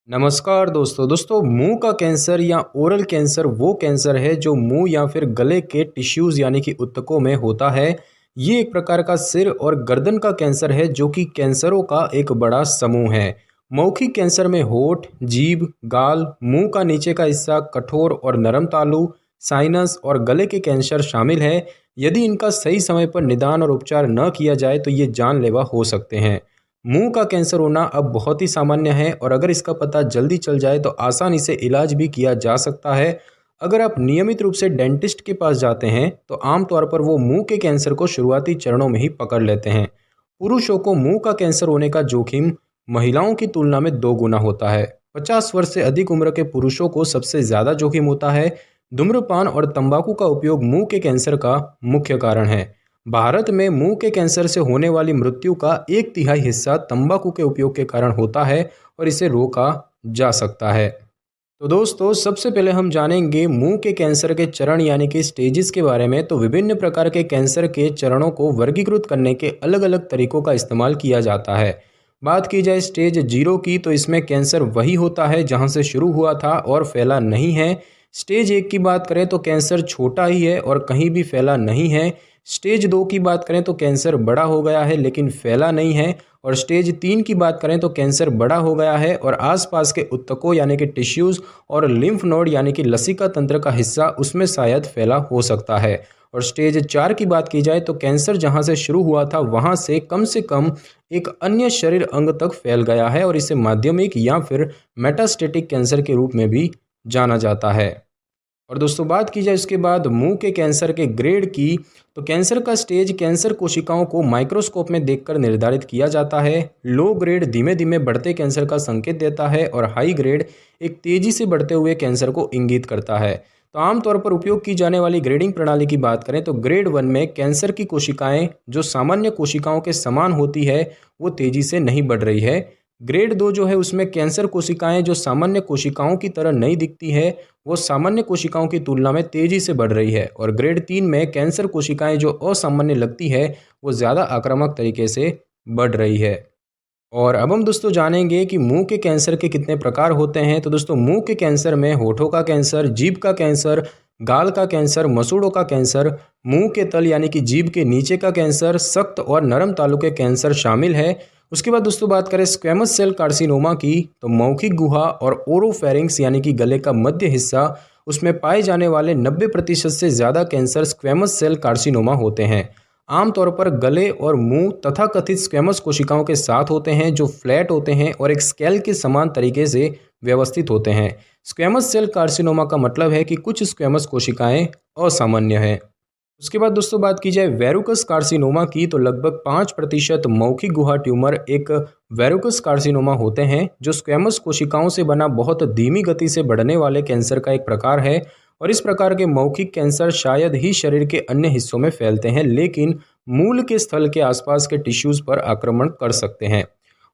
नमस्कार दोस्तों मुंह का कैंसर या ओरल कैंसर वो कैंसर है जो मुंह या फिर गले के टिश्यूज़ यानी कि ऊतकों में होता है। ये एक प्रकार का सिर और गर्दन का कैंसर है जो कि कैंसरों का एक बड़ा समूह है। मौखिक कैंसर में होठ, जीभ, गाल, मुंह का नीचे का हिस्सा, कठोर और नरम तालू, साइनस और गले के कैंसर शामिल है। यदि इनका सही समय पर निदान और उपचार न किया जाए तो ये जानलेवा हो सकते हैं। मुंह का कैंसर होना अब बहुत ही सामान्य है और अगर इसका पता जल्दी चल जाए तो आसानी से इलाज भी किया जा सकता है। अगर आप नियमित रूप से डेंटिस्ट के पास जाते हैं तो आमतौर पर वो मुंह के कैंसर को शुरुआती चरणों में ही पकड़ लेते हैं। पुरुषों को मुंह का कैंसर होने का जोखिम महिलाओं की तुलना में 2 गुना होता है। 50 वर्ष से अधिक उम्र के पुरुषों को सबसे ज़्यादा जोखिम होता है। धूम्रपान और तंबाकू का उपयोग मुंह के कैंसर का मुख्य कारण है। भारत में मुंह के कैंसर से होने वाली मृत्यु का 1/3 हिस्सा तंबाकू के उपयोग के कारण होता है और इसे रोका जा सकता है। तो दोस्तों सबसे पहले हम जानेंगे मुंह के कैंसर के चरण यानी कि स्टेजेस के बारे में। तो विभिन्न प्रकार के कैंसर के चरणों को वर्गीकृत करने के अलग अलग तरीकों का इस्तेमाल किया जाता है। बात की जाए स्टेज 0 की तो इसमें कैंसर वही होता है जहां से शुरू हुआ था और फैला नहीं है। स्टेज 1 की बात करें तो कैंसर छोटा ही है और कहीं भी फैला नहीं है। स्टेज 2 की बात करें तो कैंसर बड़ा हो गया है लेकिन फैला नहीं है। और स्टेज 3 की बात करें तो कैंसर बड़ा हो गया है और आसपास के ऊतकों यानी कि टिश्यूज़ और लिम्फ नोड यानी कि लसिका तंत्र का हिस्सा उसमें शायद फैला हो सकता है। और स्टेज 4 की बात की जाए तो कैंसर जहां से शुरू हुआ था वहां से कम एक अन्य शरीर अंग तक फैल गया है और इसे माध्यमिक या फिर मेटास्टेटिक कैंसर के रूप में भी जाना जाता है। और दोस्तों बात की जाए इसके बाद मुंह के कैंसर के ग्रेड की तो कैंसर का स्टेज कैंसर कोशिकाओं को माइक्रोस्कोप में देखकर निर्धारित किया जाता है। लो ग्रेड धीमे धीमे बढ़ते कैंसर का संकेत देता है और हाई ग्रेड एक तेजी से बढ़ते हुए कैंसर को इंगित करता है। तो आमतौर पर उपयोग की जाने वाली ग्रेडिंग प्रणाली की बात करें तो ग्रेड 1 में कैंसर की कोशिकाएं जो सामान्य कोशिकाओं के समान होती है वो तेजी से नहीं बढ़ रही है। ग्रेड 2 जो है उसमें कैंसर कोशिकाएं जो सामान्य कोशिकाओं की तरह नहीं दिखती है वो सामान्य कोशिकाओं की तुलना में तेजी से बढ़ रही है। और ग्रेड 3 में कैंसर कोशिकाएं जो असामान्य लगती है वो ज़्यादा आक्रामक तरीके से बढ़ रही है। और अब हम दोस्तों जानेंगे कि मुंह के कैंसर के कितने प्रकार होते हैं। तो दोस्तों मुंह के कैंसर में होठों का कैंसर, जीभ का कैंसर, गाल का कैंसर, मसूड़ों का कैंसर, मुंह के तल यानी कि जीभ के नीचे का कैंसर, सख्त और नरम तालू के कैंसर शामिल है। उसके बाद दोस्तों बात करें स्क्वैमस सेल कार्सिनोमा की तो मौखिक गुहा और ओरोफेरिंक्स यानी कि गले का मध्य हिस्सा उसमें पाए जाने वाले 90% से ज़्यादा कैंसर स्क्वैमस सेल कार्सिनोमा होते हैं। आमतौर पर गले और मुंह तथाकथित स्क्वैमस कोशिकाओं के साथ होते हैं जो फ्लैट होते हैं और एक स्केल के समान तरीके से व्यवस्थित होते हैं। स्क्वैमस सेल कार्सिनोमा का मतलब है कि कुछ स्क्वैमस कोशिकाएं असामान्य हैं। उसके बाद दोस्तों बात की जाए वेरुकस कार्सिनोमा की तो लगभग 5% मौखिक गुहा ट्यूमर एक वेरुकस कार्सिनोमा होते हैं जो स्क्वैमस कोशिकाओं से बना बहुत धीमी गति से बढ़ने वाले कैंसर का एक प्रकार है। और इस प्रकार के मौखिक कैंसर शायद ही शरीर के अन्य हिस्सों में फैलते हैं लेकिन मूल के स्थल के आसपास के टिश्यूज़ पर आक्रमण कर सकते हैं।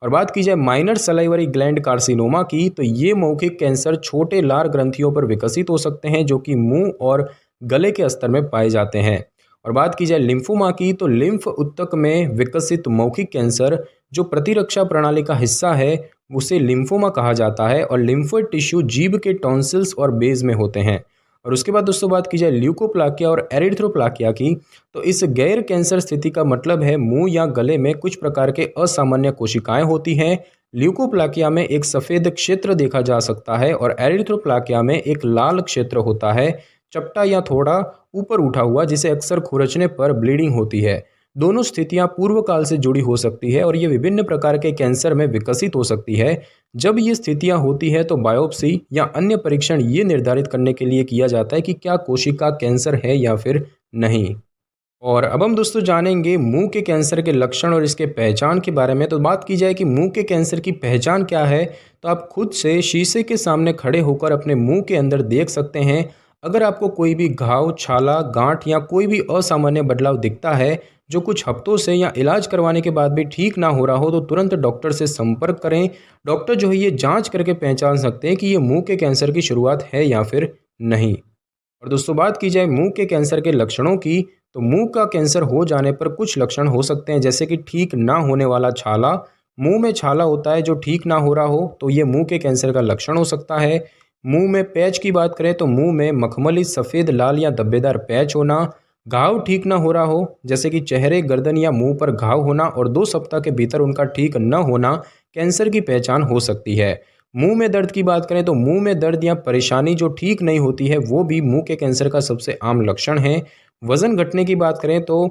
और बात की जाए माइनर सलाइवरी ग्लैंड कार्सिनोमा की तो ये मौखिक कैंसर छोटे लार ग्रंथियों पर विकसित हो सकते हैं जो कि मुंह और गले के स्तर में पाए जाते हैं। और बात की जाए लिम्फोमा की तो लिम्फ ऊतक में विकसित मौखिक कैंसर जो प्रतिरक्षा प्रणाली का हिस्सा है उसे लिम्फोमा कहा जाता है। और लिम्फोइड टिश्यू जीभ के टॉन्सिल्स और बेज में होते हैं। और उसके बाद दोस्तों बात की जाए ल्यूकोप्लाकिया और एरिथ्रोप्लाकिया की तो इस गैर कैंसर स्थिति का मतलब है मुंह या गले में कुछ प्रकार के असामान्य कोशिकाएं होती हैं। ल्यूकोप्लाकिया में एक सफ़ेद क्षेत्र देखा जा सकता है और एरिथ्रोप्लाकिया में एक लाल क्षेत्र होता है, चपटा या थोड़ा ऊपर उठा हुआ, जिसे अक्सर खुरचने पर ब्लीडिंग होती है। दोनों स्थितियां पूर्व काल से जुड़ी हो सकती है और ये विभिन्न प्रकार के कैंसर में विकसित हो सकती है। जब ये स्थितियां होती है तो बायोप्सी या अन्य परीक्षण ये निर्धारित करने के लिए किया जाता है कि क्या कोशिका कैंसर है या फिर नहीं। और अब हम दोस्तों जानेंगे मुंह के कैंसर के लक्षण और इसके पहचान के बारे में। तो बात की जाए कि मुंह के कैंसर की पहचान क्या है तो आप खुद से शीशे के सामने खड़े होकर अपने मुंह के अंदर देख सकते हैं। अगर आपको कोई भी घाव, छाला, गांठ या कोई भी असामान्य बदलाव दिखता है जो कुछ हफ्तों से या इलाज करवाने के बाद भी ठीक ना हो रहा हो तो तुरंत डॉक्टर से संपर्क करें। डॉक्टर जो है ये जांच करके पहचान सकते हैं कि ये मुंह के कैंसर की शुरुआत है या फिर नहीं। और दोस्तों बात की जाए मुंह के कैंसर के लक्षणों की तो मुंह का कैंसर हो जाने पर कुछ लक्षण हो सकते हैं जैसे कि ठीक ना होने वाला छाला, मुंह में छाला होता है जो ठीक ना हो रहा हो तो ये मुंह के कैंसर का लक्षण हो सकता है। मुंह में पैच की बात करें तो मुंह में मखमली सफ़ेद लाल या धब्बेदार पैच होना। घाव ठीक ना हो रहा हो जैसे कि चेहरे गर्दन या मुंह पर घाव होना और 2 सप्ताह के भीतर उनका ठीक न होना कैंसर की पहचान हो सकती है। मुंह में दर्द की बात करें तो मुंह में दर्द या परेशानी जो ठीक नहीं होती है वो भी मुंह के कैंसर का सबसे आम लक्षण है। वज़न घटने की बात करें तो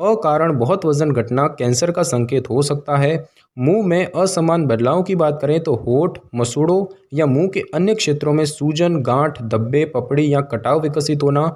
अकारण बहुत वज़न घटना कैंसर का संकेत हो सकता है। मुंह में असमान बदलाव की बात करें तो होठ, मसूड़ों या मुंह के अन्य क्षेत्रों में सूजन, गांठ, धब्बे, पपड़ी या कटाव विकसित होना।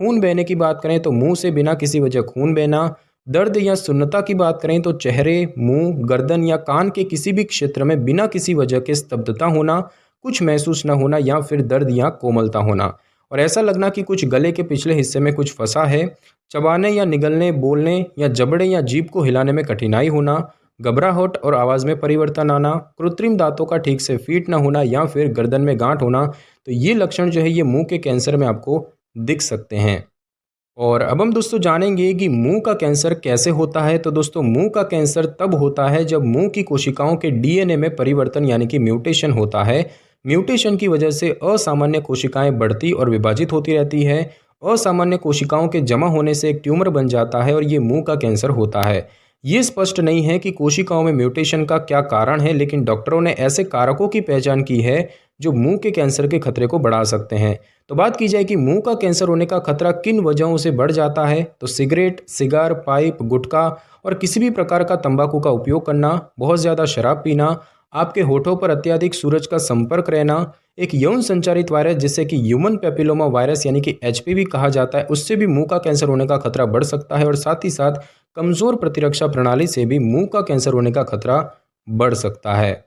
खून बहने की बात करें तो मुंह से बिना किसी वजह खून बहना। दर्द या सुन्नता की बात करें तो चेहरे, मुंह, गर्दन या कान के किसी भी क्षेत्र में बिना किसी वजह के स्तब्धता होना, कुछ महसूस न होना या फिर दर्द या कोमलता होना और ऐसा लगना कि कुछ गले के पिछले हिस्से में कुछ फंसा है। चबाने या निगलने, बोलने या जबड़े या जीभ को हिलाने में कठिनाई होना, घबराहट और आवाज़ में परिवर्तन आना, कृत्रिम दांतों का ठीक से फिट न होना या फिर गर्दन में गांठ होना। तो ये लक्षण जो है ये मुंह के कैंसर में आपको दिख सकते हैं। और अब हम दोस्तों जानेंगे कि मुंह का कैंसर कैसे होता है। तो दोस्तों मुंह का कैंसर तब होता है जब मुंह की कोशिकाओं के डीएनए में परिवर्तन यानी कि म्यूटेशन होता है। म्यूटेशन की वजह से असामान्य कोशिकाएं बढ़ती और विभाजित होती रहती है। असामान्य कोशिकाओं के जमा होने से एक ट्यूमर बन जाता है और ये मुंह का कैंसर होता है। ये स्पष्ट नहीं है कि कोशिकाओं में म्यूटेशन का क्या कारण है, लेकिन डॉक्टरों ने ऐसे कारकों की पहचान की है जो मुंह के कैंसर के खतरे को बढ़ा सकते हैं। तो बात की जाए कि मुंह का कैंसर होने का खतरा किन वजहों से बढ़ जाता है, तो सिगरेट, सिगार, पाइप, गुटखा और किसी भी प्रकार का तंबाकू का उपयोग करना, बहुत ज़्यादा शराब पीना, आपके होठों पर अत्यधिक सूरज का संपर्क रहना, एक यौन संचारित वायरस जिसे कि ह्यूमन पेपिलोमा वायरस यानी कि एचपीवी कहा जाता है, उससे भी मुंह का कैंसर होने का खतरा बढ़ सकता है और साथ ही साथ कमज़ोर प्रतिरक्षा प्रणाली से भी मुंह का कैंसर होने का खतरा बढ़ सकता है।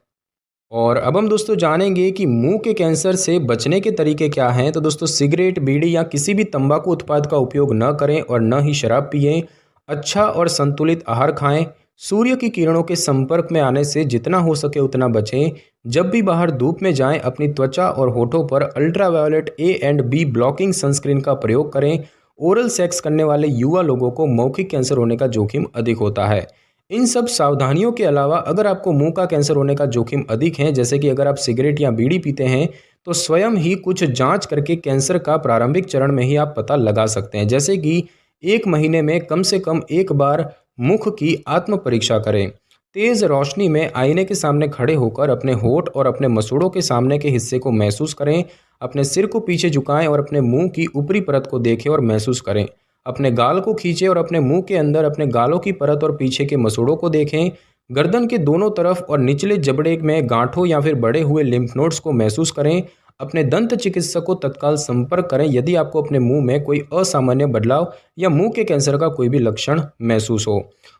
और अब हम दोस्तों जानेंगे कि मुंह के कैंसर से बचने के तरीके क्या हैं। तो दोस्तों सिगरेट, बीड़ी या किसी भी तंबाकू उत्पाद का उपयोग न करें और न ही शराब पिएं। अच्छा और संतुलित आहार खाएं। सूर्य की किरणों के संपर्क में आने से जितना हो सके उतना बचें। जब भी बाहर धूप में जाएं अपनी त्वचा और होठों पर ultraviolet A and B blocking sunscreen का प्रयोग करें। ओरल सेक्स करने वाले युवा लोगों को मौखिक कैंसर होने का जोखिम अधिक होता है। इन सब सावधानियों के अलावा अगर आपको मुंह का कैंसर होने का जोखिम अधिक है, जैसे कि अगर आप सिगरेट या बीड़ी पीते हैं, तो स्वयं ही कुछ जांच करके कैंसर का प्रारंभिक चरण में ही आप पता लगा सकते हैं। जैसे कि 1 महीने में कम से कम एक बार मुख की आत्म परीक्षा करें। तेज रोशनी में आईने के सामने खड़े होकर अपने होठ और अपने मसूड़ों के सामने के हिस्से को महसूस करें। अपने सिर को पीछे झुकाएं और अपने मुंह की ऊपरी परत को देखें और महसूस करें। अपने गाल को खींचें और अपने मुंह के अंदर अपने गालों की परत और पीछे के मसूड़ों को देखें। गर्दन के दोनों तरफ और निचले जबड़े में गांठों या फिर बढ़े हुए लिम्फ नोड्स को महसूस करें। अपने दंत चिकित्सक को तत्काल संपर्क करें यदि आपको अपने मुंह में कोई असामान्य बदलाव या मुंह के कैंसर का कोई भी लक्षण महसूस हो।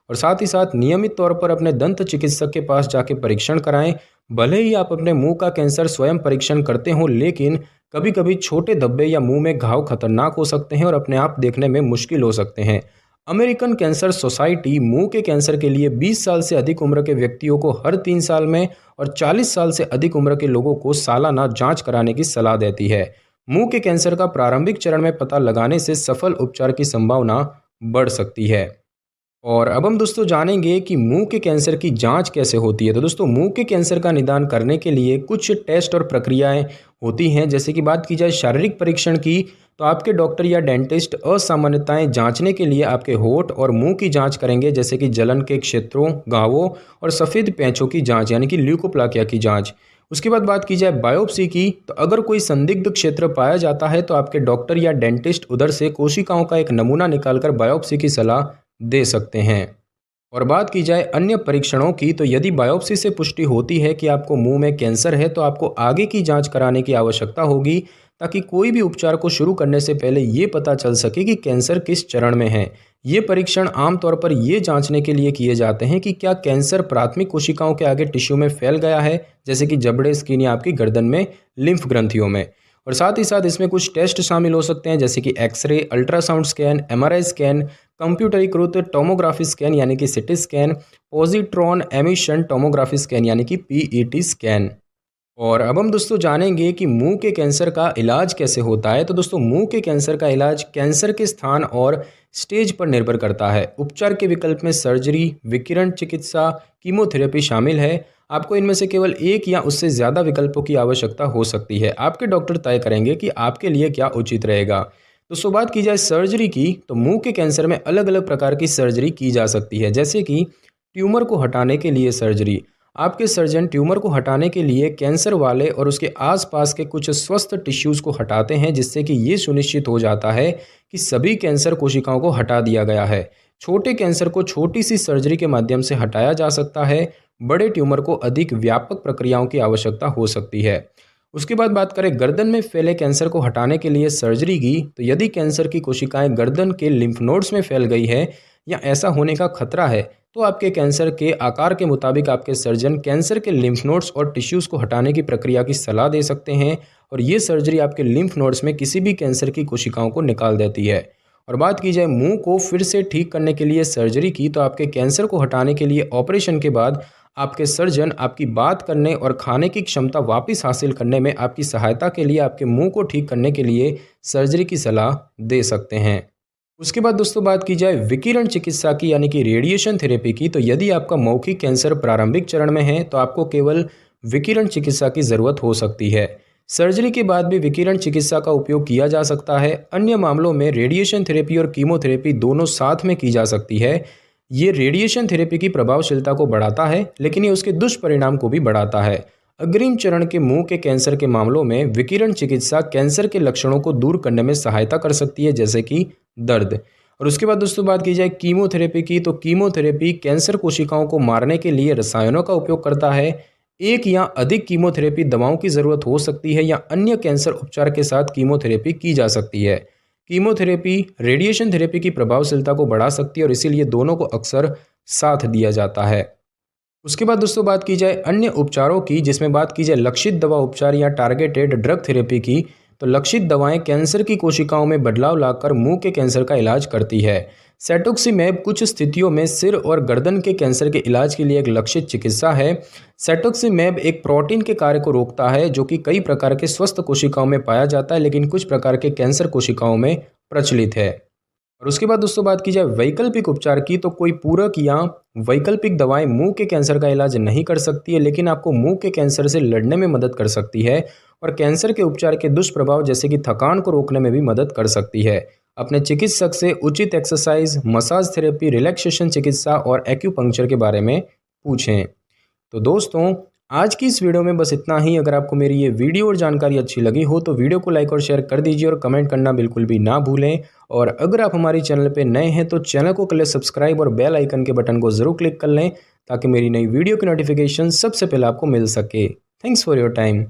और साथ ही साथ नियमित तौर पर अपने दंत चिकित्सक के पास जाके परीक्षण कराएं। भले ही आप अपने मुंह का कैंसर स्वयं परीक्षण करते हो, लेकिन कभी कभी छोटे धब्बे या मुंह में घाव खतरनाक हो सकते हैं और अपने आप देखने में मुश्किल हो सकते हैं। अमेरिकन कैंसर सोसाइटी मुंह के कैंसर के लिए 20 साल से अधिक उम्र के व्यक्तियों को हर 3 साल में और 40 साल से अधिक उम्र के लोगों को सालाना जांच कराने की सलाह देती है। मुंह के कैंसर का प्रारंभिक चरण में पता लगाने से सफल उपचार की संभावना बढ़ सकती है। और अब हम दोस्तों जानेंगे कि मुंह के कैंसर की जांच कैसे होती है। तो दोस्तों मुंह के कैंसर का निदान करने के लिए कुछ टेस्ट और प्रक्रियाएं होती हैं। जैसे कि बात की जाए शारीरिक परीक्षण की, तो आपके डॉक्टर या डेंटिस्ट असामान्यताएं जांचने के लिए आपके होठ और मुंह की जांच करेंगे, जैसे कि जलन के क्षेत्रों, घावों और सफ़ेद पैंचों की जांच यानी कि ल्यूकोप्लाकिया की जांच। उसके बाद बात की जाए बायोप्सी की, तो अगर कोई संदिग्ध क्षेत्र पाया जाता है तो आपके डॉक्टर या डेंटिस्ट उधर से कोशिकाओं का एक नमूना निकालकर बायोप्सी की सलाह दे सकते हैं। और बात की जाए अन्य परीक्षणों की, तो यदि बायोप्सी से पुष्टि होती है कि आपको मुंह में कैंसर है तो आपको आगे की जांच कराने की आवश्यकता होगी, ताकि कोई भी उपचार को शुरू करने से पहले ये पता चल सके कि कैंसर किस चरण में है। ये परीक्षण आमतौर पर ये जांचने के लिए किए जाते हैं कि क्या कैंसर प्राथमिक कोशिकाओं के आगे टिश्यू में फैल गया है, जैसे कि जबड़े, स्किन या आपकी गर्दन में लिम्फ ग्रंथियों में। और साथ ही साथ इसमें कुछ टेस्ट शामिल हो सकते हैं, जैसे कि X ray, ultrasound scan, MRI scan, कंप्यूटरीकृत टोमोग्राफी स्कैन यानी कि C T scan, positron emission tomography scan यानी कि पीईटी स्कैन। और अब हम दोस्तों जानेंगे कि मुंह के कैंसर का इलाज कैसे होता है। तो दोस्तों मुंह के कैंसर का इलाज कैंसर के स्थान और स्टेज पर निर्भर करता है। उपचार के विकल्प में सर्जरी, विकिरण चिकित्सा, कीमोथेरेपी शामिल है। आपको इनमें से केवल एक या उससे ज़्यादा विकल्पों की आवश्यकता हो सकती है। आपके डॉक्टर तय करेंगे कि आपके लिए क्या उचित रहेगा। दोस्तों बात की जाए सर्जरी की, तो मुंह के कैंसर में अलग अलग प्रकार की सर्जरी की जा सकती है, जैसे कि ट्यूमर को हटाने के लिए सर्जरी। आपके सर्जन ट्यूमर को हटाने के लिए कैंसर वाले और उसके आसपास के कुछ स्वस्थ टिश्यूज़ को हटाते हैं, जिससे कि ये सुनिश्चित हो जाता है कि सभी कैंसर कोशिकाओं को हटा दिया गया है। छोटे कैंसर को छोटी सी सर्जरी के माध्यम से हटाया जा सकता है। बड़े ट्यूमर को अधिक व्यापक प्रक्रियाओं की आवश्यकता हो सकती है। उसके बाद बात करें गर्दन में फैले कैंसर को हटाने के लिए सर्जरी की, तो यदि कैंसर की कोशिकाएं गर्दन के लिम्फ नोड्स में फैल गई है या ऐसा होने का खतरा है, तो आपके कैंसर के आकार के मुताबिक आपके सर्जन कैंसर के लिम्फ नोड्स और टिश्यूज़ को हटाने की प्रक्रिया की सलाह दे सकते हैं। और ये सर्जरी आपके लिम्फ नोड्स में किसी भी कैंसर की कोशिकाओं को निकाल देती है। और बात की जाए मुंह को फिर से ठीक करने के लिए सर्जरी की, तो आपके कैंसर को हटाने के लिए ऑपरेशन के बाद आपके सर्जन आपकी बात करने और खाने की क्षमता वापस हासिल करने में आपकी सहायता के लिए आपके मुंह को ठीक करने के लिए सर्जरी की सलाह दे सकते हैं। उसके बाद दोस्तों बात की जाए विकिरण चिकित्सा की, यानी कि रेडिएशन थेरेपी की, तो यदि आपका मौखिक कैंसर प्रारंभिक चरण में है तो आपको केवल विकिरण चिकित्सा की ज़रूरत हो सकती है। सर्जरी के बाद भी विकिरण चिकित्सा का उपयोग किया जा सकता है। अन्य मामलों में रेडिएशन थेरेपी और कीमोथेरेपी दोनों साथ में की जा सकती है। ये रेडिएशन थेरेपी की प्रभावशीलता को बढ़ाता है, लेकिन ये उसके दुष्परिणाम को भी बढ़ाता है। अग्रिम चरण के मुंह के कैंसर के मामलों में विकिरण चिकित्सा कैंसर के लक्षणों को दूर करने में सहायता कर सकती है, जैसे कि दर्द। और उसके बाद दोस्तों बात की जाए कीमोथेरेपी की, तो कीमोथेरेपी कैंसर कोशिकाओं को मारने के लिए रसायनों का उपयोग करता है। एक या अधिक कीमोथेरेपी दवाओं की ज़रूरत हो सकती है या अन्य कैंसर उपचार के साथ कीमोथेरेपी की जा सकती है। कीमोथेरेपी रेडिएशन थेरेपी की प्रभावशीलता को बढ़ा सकती है और इसीलिए दोनों को अक्सर साथ दिया जाता है। उसके बाद दोस्तों बात की जाए अन्य उपचारों की, जिसमें बात की जाए लक्षित दवा उपचार या टारगेटेड ड्रग थेरेपी की, तो लक्षित दवाएं कैंसर की कोशिकाओं में बदलाव लाकर मुंह के कैंसर का इलाज करती है। सेटुक्सीमैब कुछ स्थितियों में सिर और गर्दन के कैंसर के इलाज के लिए एक लक्षित चिकित्सा है। सेटुक्सीमैब एक प्रोटीन के कार्य को रोकता है जो कि कई प्रकार के स्वस्थ कोशिकाओं में पाया जाता है, लेकिन कुछ प्रकार के कैंसर कोशिकाओं में प्रचलित है। और उसके बाद दोस्तों बात की जाए वैकल्पिक उपचार की, तो कोई पूरक या वैकल्पिक दवाएं मुंह के कैंसर का इलाज नहीं कर सकती है, लेकिन आपको मुंह के कैंसर से लड़ने में मदद कर सकती है और कैंसर के उपचार के दुष्प्रभाव जैसे कि थकान को रोकने में भी मदद कर सकती है। अपने चिकित्सक से उचित एक्सरसाइज, मसाज थेरेपी, रिलैक्सेशन चिकित्सा और एक्यूपंक्चर के बारे में पूछें। तो दोस्तों आज की इस वीडियो में बस इतना ही। अगर आपको मेरी ये वीडियो और जानकारी अच्छी लगी हो तो वीडियो को लाइक और शेयर कर दीजिए और कमेंट करना बिल्कुल भी ना भूलें। और अगर आप हमारी चैनल पे नए हैं तो चैनल को कर लें सब्सक्राइब और बेल आइकन के बटन को ज़रूर क्लिक कर लें, ताकि मेरी नई वीडियो की नोटिफिकेशन सबसे पहले आपको मिल सके। Thanks for your time.